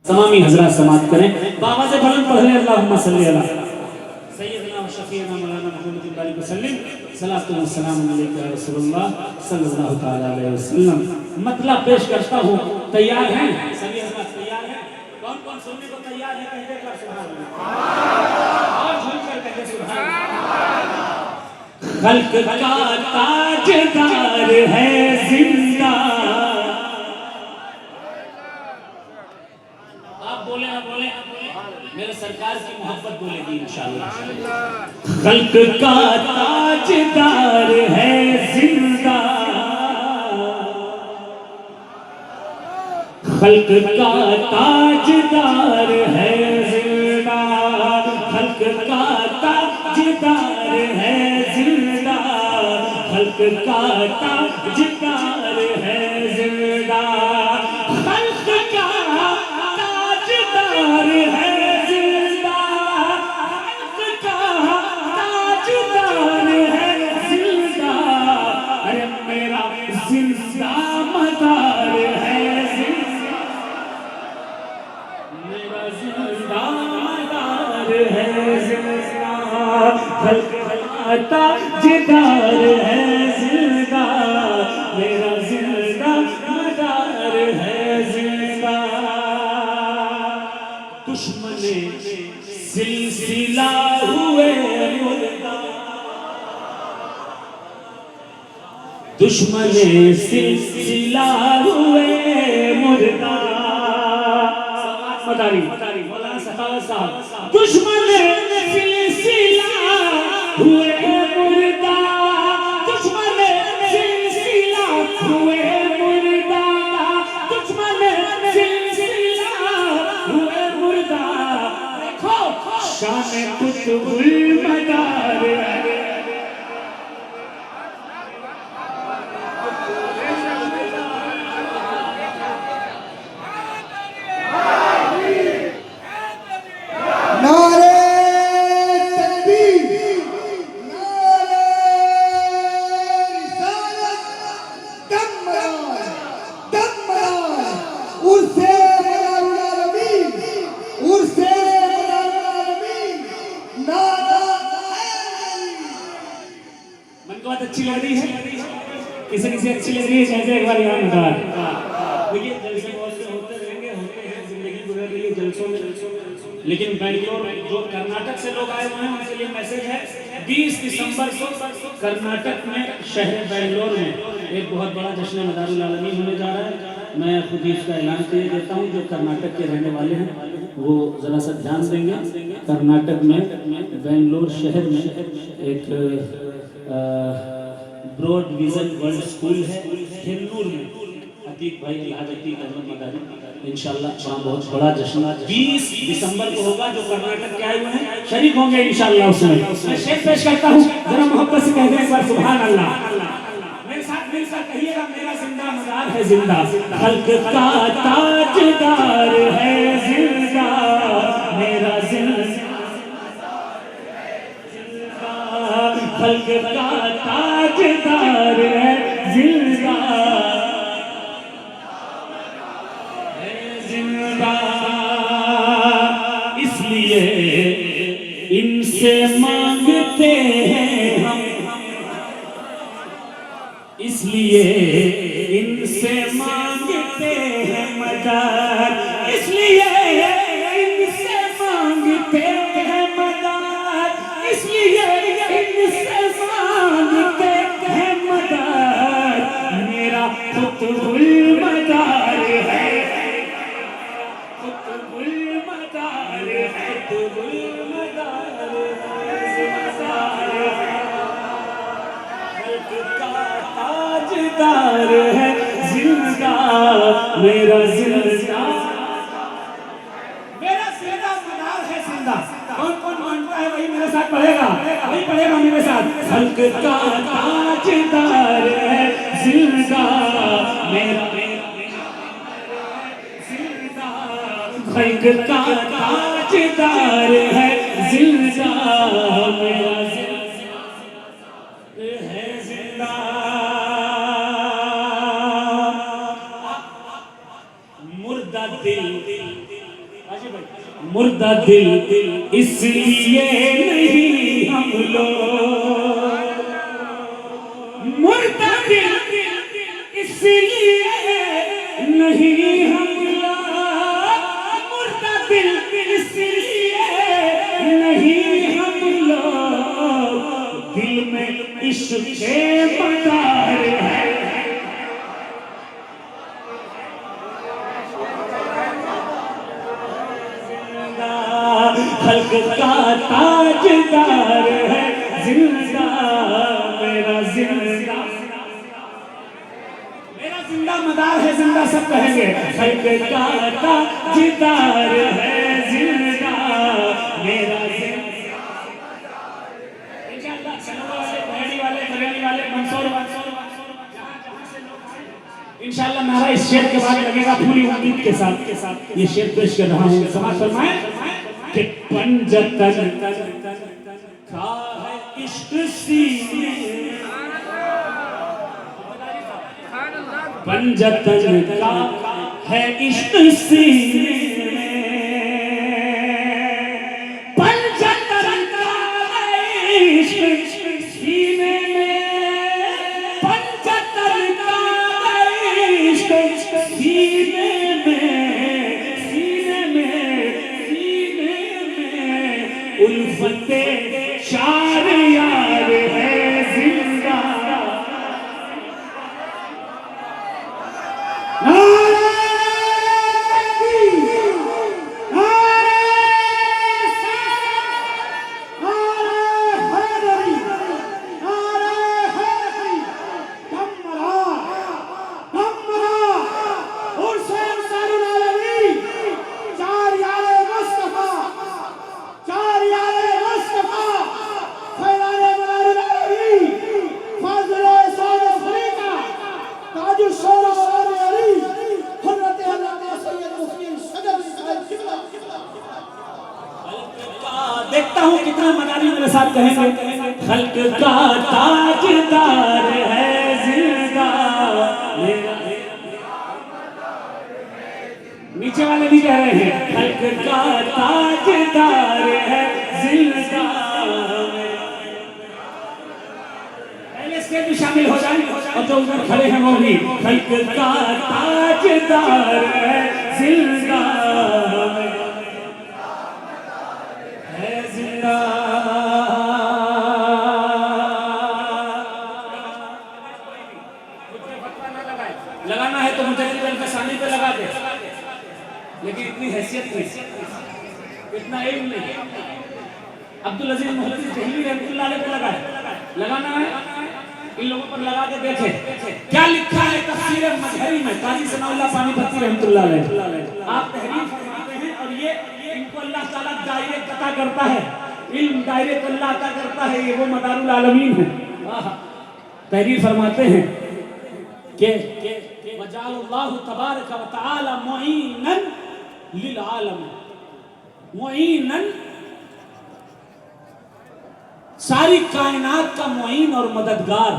तमामी हजरात समात करें, बाबा से बुलंद पढ़ लें अल्लाहुम्मा सल्ली अला सय्यदना व शफीना मौलाना मुहम्मद बारिक वसल्लम सलातु व सलाम अलैका या रसूलुल्लाह सल्लल्लाहु तआला अलैहि वसल्लम। मतलब पेश करता हूँ, तैयार हैं सभी हजरात? तैयार हैं? कौन कौन सुनने को तैयार है? कहते कर सुभान अल्लाह और झूम कर कहते सुभान अल्लाह। खल्क का ताजदार है जिंदा, बोले ना बोले, मेरे सरकार की मोहब्बत बोलेगी इंशाअल्लाह। खल्क का ताजदार है जिंदा, खल्क का ताजदार है जिंदा, खल्क का ताजदार है जिंदा, खल्क का ताजदार है जिंदा, खल्क का ताजदार है जिंदा, खल्क का ताजदार है जिंदा। अरे मेरा जिंदा मदार है जिंदा, मेरा जिंदा मदार है जिंदा, खल्क का ताजदार है जिंदा, मेरा जिंदा मदार है जिंदा। दुश्मने सिलसिला हुए मुर्दा, दुश्मने सिलसिला हुए मुर्दा, मदारी मौलाना सखावत साहब, दुश्मने सिलसिला हुए मुर्दा, दुश्मने सिलसिला हुए मुर्दा, दुश्मने सिलसिला हुए मुर्दा। देखो शान कुतुबुल मदार, अच्छी लग रही है? किसी किसी अच्छी लग रही है? जैसे एक बार यहाँ बता देखिए, जलसे बहुत से होते रहेंगे, होते हैं, जिंदगी गुजर रही है जलसों में, लेकिन बेंगलोर जो कर्नाटक से लोग आए हुए हैं उनके लिए मैसेज है, 20 दिसंबर को कर्नाटक में शहर बेंगलोर में एक बहुत बड़ा जश्न मदारुल आलमीन होने जा रहा है। मैं खुद ही इसका ऐलान कर देता हूँ, जो कर्नाटक के रहने वाले हैं वो जरा सा ध्यान देंगे। कर्नाटक में बेंगलोर शहर में एक ब्रॉड विजन वर्ल्ड स्कूल है हिन्नूर में, अतीक भाई अल्हाज अतीक अहमद मदारी इंशाल्लाह वहाँ बहुत बड़ा जश्न 20 दिसंबर को होगा। जो कर्नाटक के आए हुए हैं शरीक होंगे इंशाल्लाह उसमें। मैं शेर पेश करता हूँ, जरा मोहब्बत से कहते हैं एक बार सुभान अल्लाह। मेरे साथ मिलकर कहिएगा, मेरा जिंदा मदार है जिंदा, खल्क का ताजदार है जिंदा, मेरा जिंदा खल्क का ताजदार है जिंदा, जिंदा। इसलिए इनसे मांगते हैं हम, इसलिए इनसे मांगते हैं मदद, इसलिए इनसे मांगते हैं मदद, इसलिए इनसे मांगते हैं मदद। मेरा कुतुबुल मदार है, कुतुबुल मदार है, कुतुबुल मदार ताजदार है जिंदा, मेरा जिंदा, मेरा जिंदा मदार है जिंदा। कौन कौन मानता है वही मेरे साथ पढ़ेगा, वही पढ़ेगा मेरे साथ। खल्क का ताजदार है जिंदा, मेरा जिंदा, खल्क का ताजदार है जिंदा, मेरा है जिंदा। मुर्दा दिल मुर्दा दिल इसलिए नहीं हम लोग, मुर्दा दिल इसलिए नहीं हम लोग, मुर्दा दिल इसलिए नहीं हम लोग, दिल में इश्क़ के मदार है। खल्क का ताजदार है जिंदा, मेरा जिंदा, मेरा जिंदा मदार है, जिंदा सब कहेंगे। खल्क का ताजदार है जिंदा, मेरा जिंदा। इंशाअल्लाह चलने वाले, बहड़ी वाले, बरेली वाले, मंसूर इंशाअल्लाह मेरा इस शेर के बाद लगेगा पूरी उम्मीद के साथ ये शेर पेश कर रहा हूँ। समाज फरमाए कि पंजतन का है इश्क सीने, पंजतन का है इश्क सीने में, पंजतन का है इश्क सीने में, पंजतन का है इश्क सीने में, सीने में उल्फते शार यार है जिंदा। देखता हूँ कितना मदारी मेरे साथ कहेंगे। खल्क का ताजदार है जिंदा, नीचे वाले भी कह रहे हैं खल्क का ताजदार है जिंदा। पहले स्टेज में शामिल हो जाए और जो उधर खड़े हैं वो भी खल्क का ताजदार है जिंदा, लगाना है तो मुझे सामने पे लगा दे, लेकिन इतनी हैसियत नहीं, इतना इल्म नहीं। अब्दुल अजीज मोहल्लदी दहलवी रहमतुल्लाह अलैह पे लगाना है, इन लोगों पर लगा के देखे क्या लिखा है तफसीर मजहरी में। काजी सनाउल्लाह पानीपती रहमतुल्लाह अलैह आप तहरीर फरमाते हैं और ये इनको अल्लाह ताला डायरेक्ट अता करता है, इल्म डायरेक्ट अल्लाह अता करता है, ये वो मदारुल आलमीन है। तहरीर फरमाते हैं कि वजालल्लाहु तबारक व तआला मुईनन लिल आलम, मुईनन सारी कायनात का मुईन और मददगार।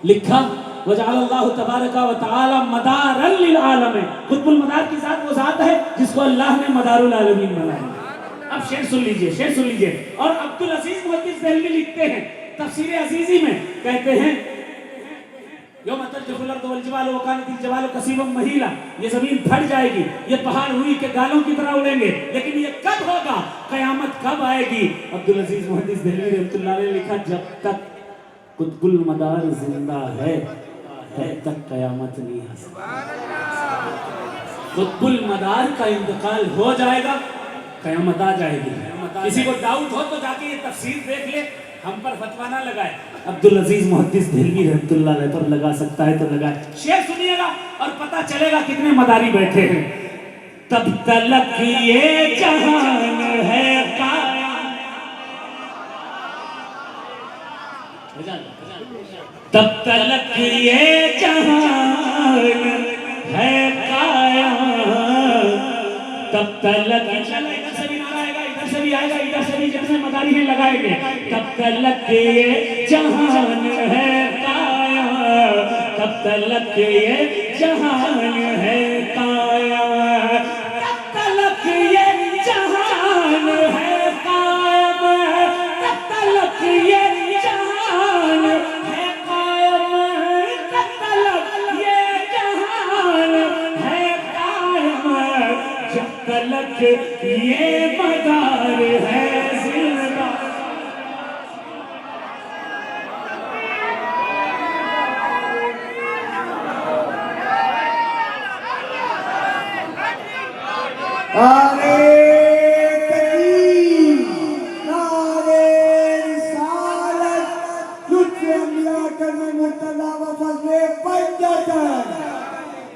लिखा वजालल्लाहु तबारक व तआला मदारन लिल आलम, खुतबुल मदार की जात वो जात है जिसको अल्लाह ने मदारुल आलमीन बनाया। अब शेर सुन लीजिए, शेर सुन लीजिए। और अब्दुल अजीज मुहद्दिस दहलवी लिखते हैं तफसीर अजीजी में, कहते हैं ये जमीन फट जाएगी, ये पहाड़ हुई के गालों की तरह उड़ेंगे, लेकिन ये कब होगा, कयामत कब आएगी। अब्दुल अजीज मुहद्दिस दहलवी रहमतुल्लाह अलैह लिखा जब तक कुतुबुल मदार जिंदा है तब तक कयामत नहीं आ सकती। कुतुबुल मदार का इंतकाल हो जाएगा, कयामत आ जाएगी। किसी को डाउट हो तो जाके ये तफसीर देख ले, हम पर फतवा ना लगाए। अब्दुल अजीज मुहद्दिस दहलवी रहमतुल्लाह अलैह पर लगा सकता है तो लगाए। शेर सुनिएगा और पता चलेगा कितने मदारी बैठे हैं। तब तलक ये जहान है काया, तब तलक ये जहान है काया, तब तलक आएगा, इधर से भी जितने मदारी हैं लगाएंगे। तब तलक ये जहान है काया, तब तलक ये जहान है काया, तब तलक ये तलक ये मदार है जिंदा। नारे तकबीर, नारे रिसालत, लुत्फ़े अम्बिया करम मुर्तज़ा व फ़ज़्ले पंजतन,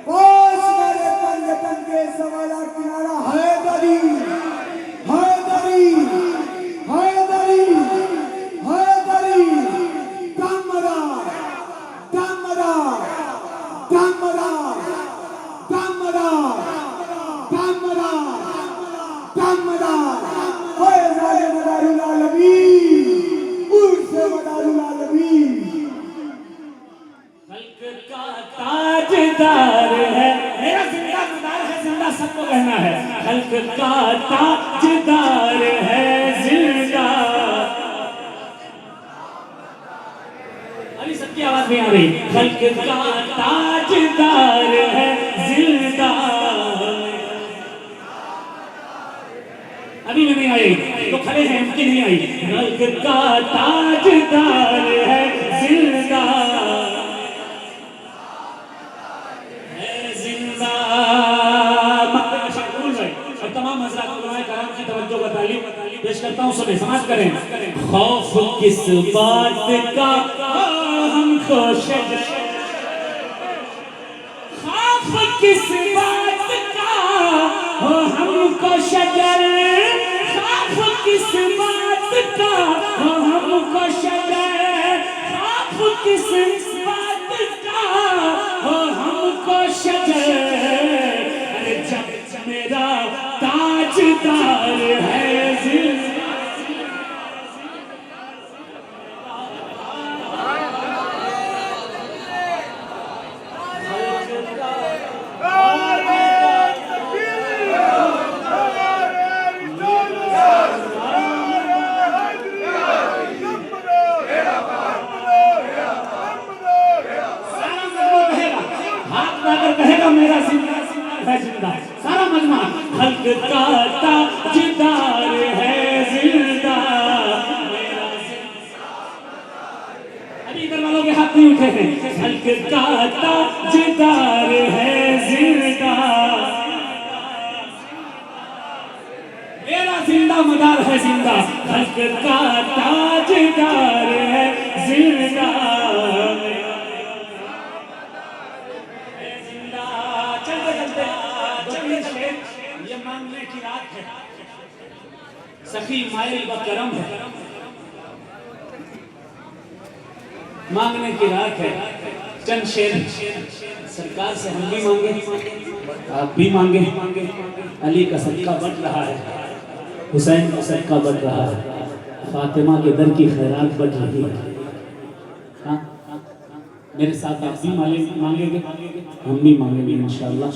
पास मेरे पंजतन के सवाला किनारा हैदरी, हैदरी, हैदरी, हैदरी, दमरा, दमरा, दमरा, दमरा, दमरा, दमरा, ओए ज़ाले मदारुल आलमीन, उर्से मदारुल आलमीन। खल्क का ताजदार है, मेरा जिंदा मदार है, जिंदा सबको कहना है। खल्क का ताजदार है जिंदा। अभी सबकी आवाज नहीं आ रही। खल्क का ताजदार है जिंदा। अभी भी नहीं आई तो खड़े हैं, उनकी नहीं आई। खल्क का ताजदार है जिंदा, है जिंदा। और तमाम हज़रात उलमाए कराम की तवज्जो का तालीम पेश करता हूँ, सुने समाज करें। खौफ किस बात का हमको शजर, खौफ किस बात का हो हमको शजर, खौफ किस बात का हो हमको शजर, खौफ किस बात का हो हमको शजर। अरे जब मेरा ताजदार है जिंदा। कहेगा मेरा जिंदा है जिंदा, सारा मजमा। खल्क का ताजदार है जिंदा, अभी इधर वालों के हाथ नहीं उठे हैं। खल्क का ताजदार है जिंदा, मेरा जिंदा मदार है जिंदा। खल्क का ताजदार है जिंदा, ये मांगने की रात है, सखी माइल व करम है, मांगने की रात है। चंद शेर सरकार से हम भी मांगे, आप भी मांगे। अली का सदका बढ़ रहा है, हुसैन का सदका बढ़ रहा है, फातिमा के दर की खैरात बढ़ रही है। हाँ, मेरे साथ आप भी मांगेंगे, हम भी मांगेंगे इंशाअल्लाह।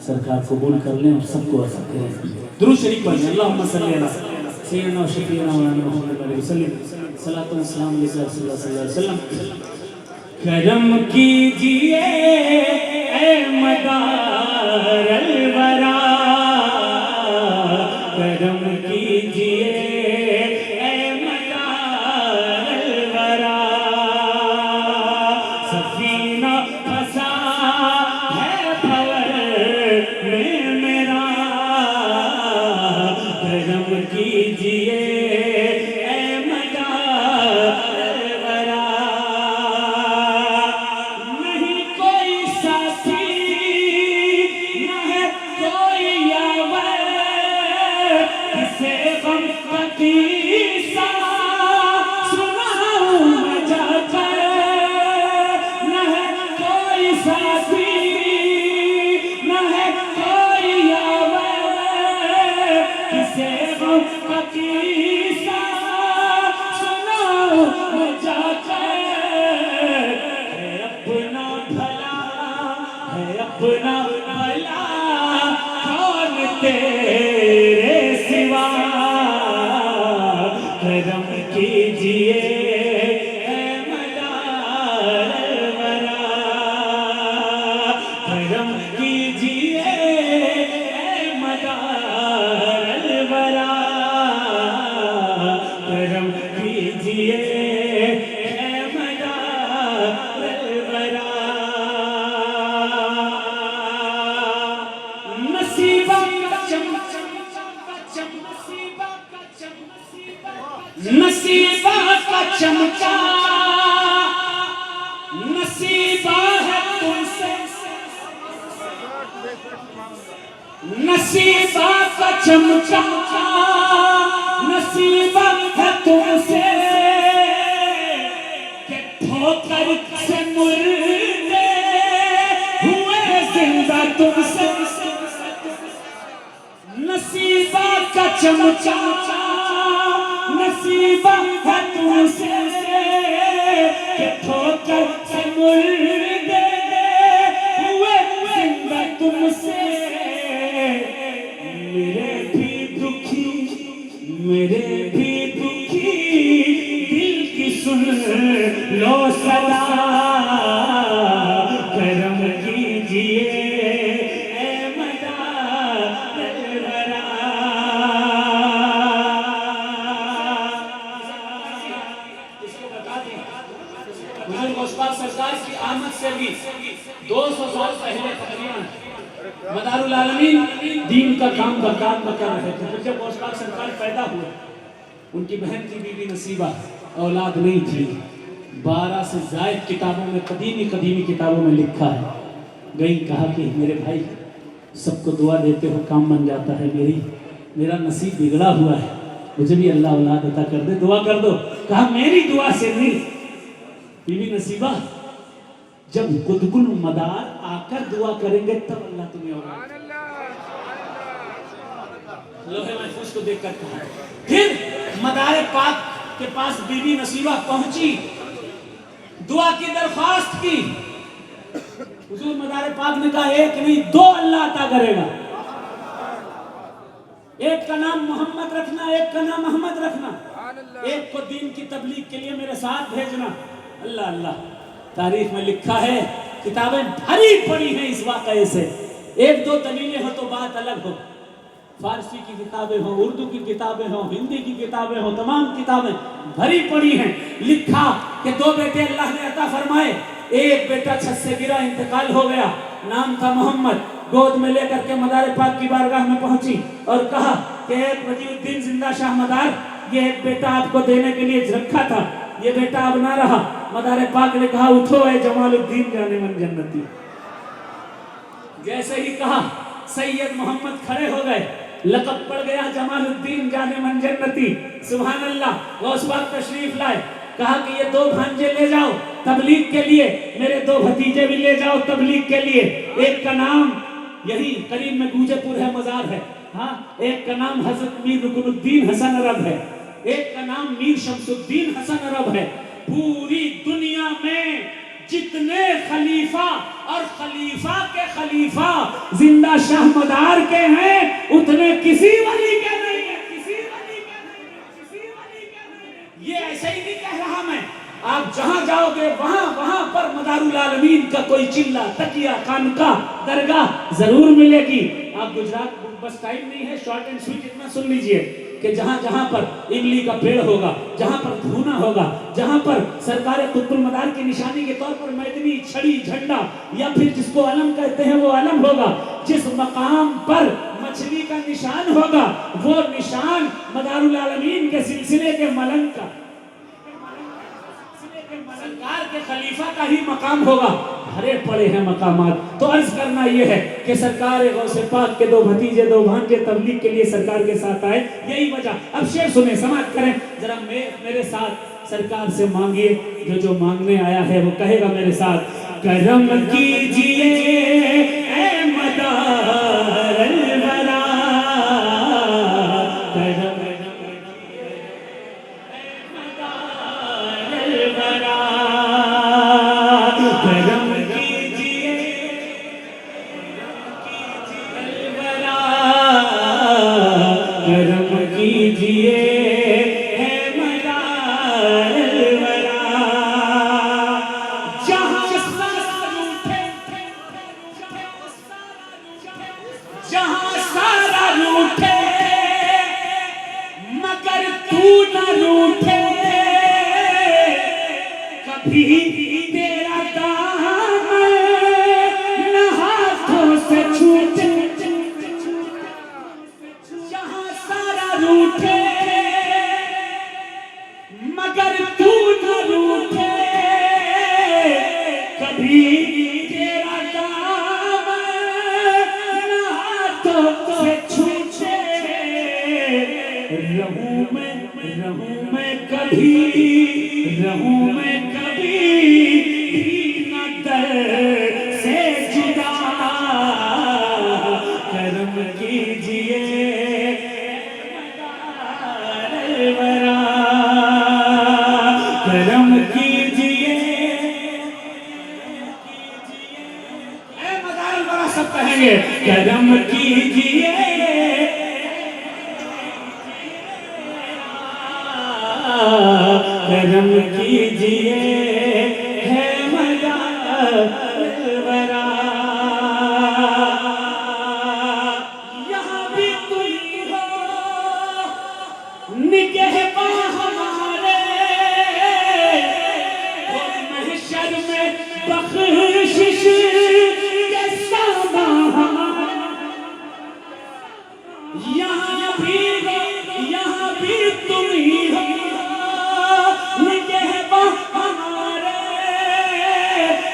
सरकार कबूल कर लें और सबको ऐसा करें। दुरूद शरीफ पढ़ें। अल्लाहुम्मा सल्ली अला सय्यिदना व शफीना व मौलाना मुहम्मद अलैहि वसल्लम। सलातो व सलाम अलैहि सल्लल्लाहु अलैहि वसल्लम। करम कीजिए ए मदार अलवरा, करम कीजिए ए मदार अलवरा। सफीना फंसा है भंवर में मेरा, करम कीजिए ए मदार अलवरा। नहीं कोई साथी न है कोई यावर, किसे गम का किस्सा सुनाऊं मैं जाकर। न है कोई साथी न है कोई यावर, किसे गम का किस्सा सुनाऊं मैं जाकर। है अपना भला, है अपना भला, कौन तेरे सिवा। करम कीजिए ए मदार अलवरा, करम कीजिए ए मदार नसीबा का चमका नसीबा है तुमसे, नसीबा का चमका नसीबा है तुमसे कि ठोकर से मुर्दे हुए जिंदा तुमसे। नसीबा का चमचा नसीबा है तुमसे कि ठोकर से मुर्दे हुए जिंदा तुमसे। मेरे भी दुखी दिल की सुन लो सदा, करम कीजिए ए मदाद वरा। हुजूर गौसपाक सरकार की आमद से भी 200 साल पहले तकरीबन मदारुल आलमीन दीन का काम बरकरार कर रहे थे। फिर जब गौसपाक सरकार पैदा हुए, उनकी बहन की बीबी नसीबा औलाद नहीं थी। 12 से ज़ायद किताबों में कदीमी किताबों में लिखा है। गई कहा कि मेरे भाई सबको दुआ देते हो काम बन जाता है, मेरा नसीब बिगड़ा हुआ है, मुझे भी अल्लाह औलाद अता कर दे, दुआ कर दो। कहा मेरी दुआ से नहीं, बीबी नसीबा जब कुतुकुल मदार आकर दुआ करेंगे तब अल्लाह तुम्हें औलाद। लोहे महफूज को देखकर कहा। फिर मदार पाक के पास बीबी नसीबा पहुंची, दुआ की दरख्वास्त की। हुजूर मदार पाक ने कहा एक नहीं 2 अल्लाह अता करेगा। एक का नाम मोहम्मद रखना, एक का नाम अहमद रखना, एक को दीन की तबलीग के लिए मेरे साथ भेजना। अल्लाह अल्लाह। तारीख में लिखा है, किताबें भरी पड़ी हैं इस वाक़ये से। 1-2 दलीलें हो तो बात अलग हो। फारसी की किताबें हो, उर्दू की किताबें हो, हिंदी की किताबें हो, तमाम किताबें भरी पड़ी हैं। लिखा कि 2 बेटे अल्लाह ने अता फरमाए। एक बेटा छत से गिरा, इंतकाल हो गया, नाम था मोहम्मद। गोद में लेकर के मदार पाक की बारगाह में पहुंची और कहा कि वजीउद्दीन जिंदा शाह मदार, ये एक बेटा आपको देने के लिए रखा था, ये बेटा अब ना रहा। मदार पाक ने कहा उठो ए जमालुद्दीन जाने मन जन्नती। जैसे ही कहा सैयद मोहम्मद खड़े हो गए, लक़ब पड़ गया जमालुद्दीन जाने मन जन्नती। सुभान अल्लाह। गौस पाक तशरीफ लाए, कहा कि ये 2 भांजे ले जाओ तबलीग के लिए, मेरे 2 भतीजे भी ले जाओ तबलीग के लिए। एक का नाम यही करीब में गूजेपुर है, मजार है, हाँ, एक का नाम हजरत मीर रुकनुद्दीन हसन अरब है, एक का नाम मीर शमसुद्दीन हसन अरब है। पूरी दुनिया में जितने खलीफा और खलीफा के खलीफा जिंदा शाह मदार के हैं, उतने किसी वली के नहीं है, किसी वली के नहीं है, किसी वली के नहीं है। ये ऐसे ही नहीं कह रहा मैं, आप जहां जाओगे वहां पर मदारुल आलमीन का कोई चिल्ला, तकिया, खानका, दरगाह जरूर मिलेगी। आप गुजरात, बस टाइम नहीं है, शॉर्ट एंड स्वीट इतना सुन लीजिए कि जहां पर इमली का पेड़ होगा, जहां पर धूना होगा, जहां पर सरकार कुतुब मदार की निशानी के तौर पर मैदनी, छड़ी, झंडा या फिर जिसको अलम कहते हैं वो अलम होगा, जिस मकाम पर मछली का निशान होगा वो निशान मदारुल आलमीन के सिलसिले के मलंग का, मलंगार के खलीफा का ही मकाम होगा। भरे पड़े हैं मकामात। तो अर्ज करना यह है कि सरकार गौसे पाक के 2 भतीजे 2 भांजे तबलीग के लिए सरकार के साथ आए, यही वजह। अब शेर सुने, समाप्त करें जरा। मेरे साथ सरकार से मांगिए, जो मांगने आया है वो कहेगा मेरे साथ, करम कीजिए ऐ मदार वरा, तेरा दामन न हाथों से छूटे, जहां सारा रूठे रहूं मैं कभी न दर से जुदा, करम कीजिए वरा, करम कीजिए। मदार वरा सब कहेंगे, करम कीजिए करम कीजिए है मदार वरा। यहाँ भी तुम हो निगहबां हमारे, वो महशर में बख्शिश के सामां हमारे। यहाँ भी तुम ही हो निगहबां हमारे,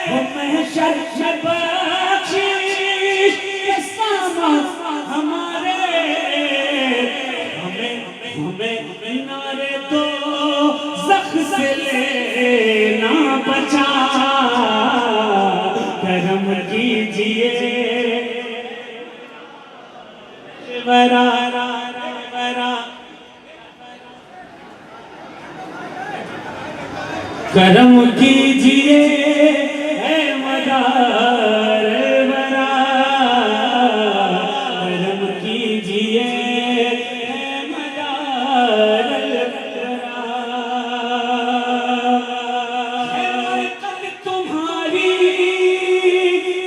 वो महशर में बख्शिश के सामां हमारे। हमें नारे दो ज़ख से लेना बचा, करम कीजिए वरा वरा, करम कीजिए है मदार वरा, करम कीजिए है मदार वरा। है मरकत तुम्हारी,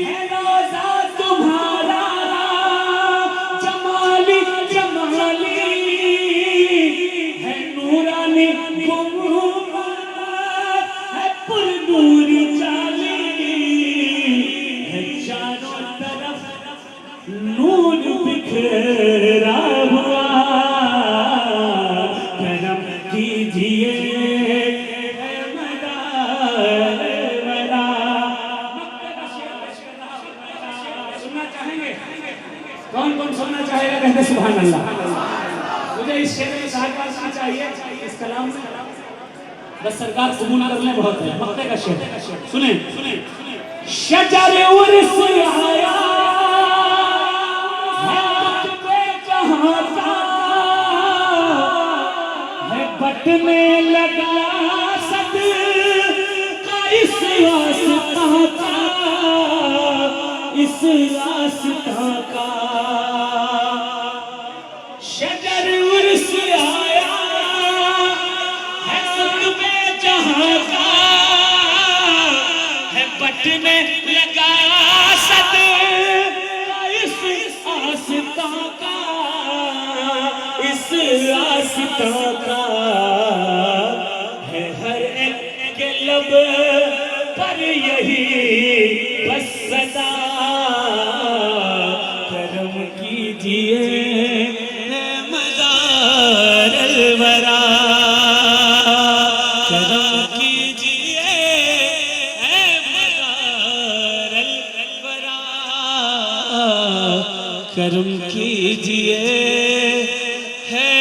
है रोज़ा तुम्हारा, जमाली जमाली है नूरानी नूरी चाली है, चारों तरफ नूर बिखरा हुआ, करम कीजिए है मदार वरा। सुनना चाहेंगे? कौन कौन सुनना चाहेगा? कहते सुभान अल्लाह। मुझे इस शेर में साहब चाहिए, इस कलाम में बस सरकार कबूल कर ले, बहुत है। मक्ते का शेर सुने, शजर उर्स आया है कुतुबे जहां का, है बटने लगा सदका इस रास्ता का, इस रास्ता का। शजर उर्स आया है कुतुबे जहां का, है बटने लगा सदका इस आस्था का, इस आस्था का। है हर एक के लब पर यही बस सदा, करम कीजिए मदार वरा, करम कीजिए मदार वरा, करम कीजिए है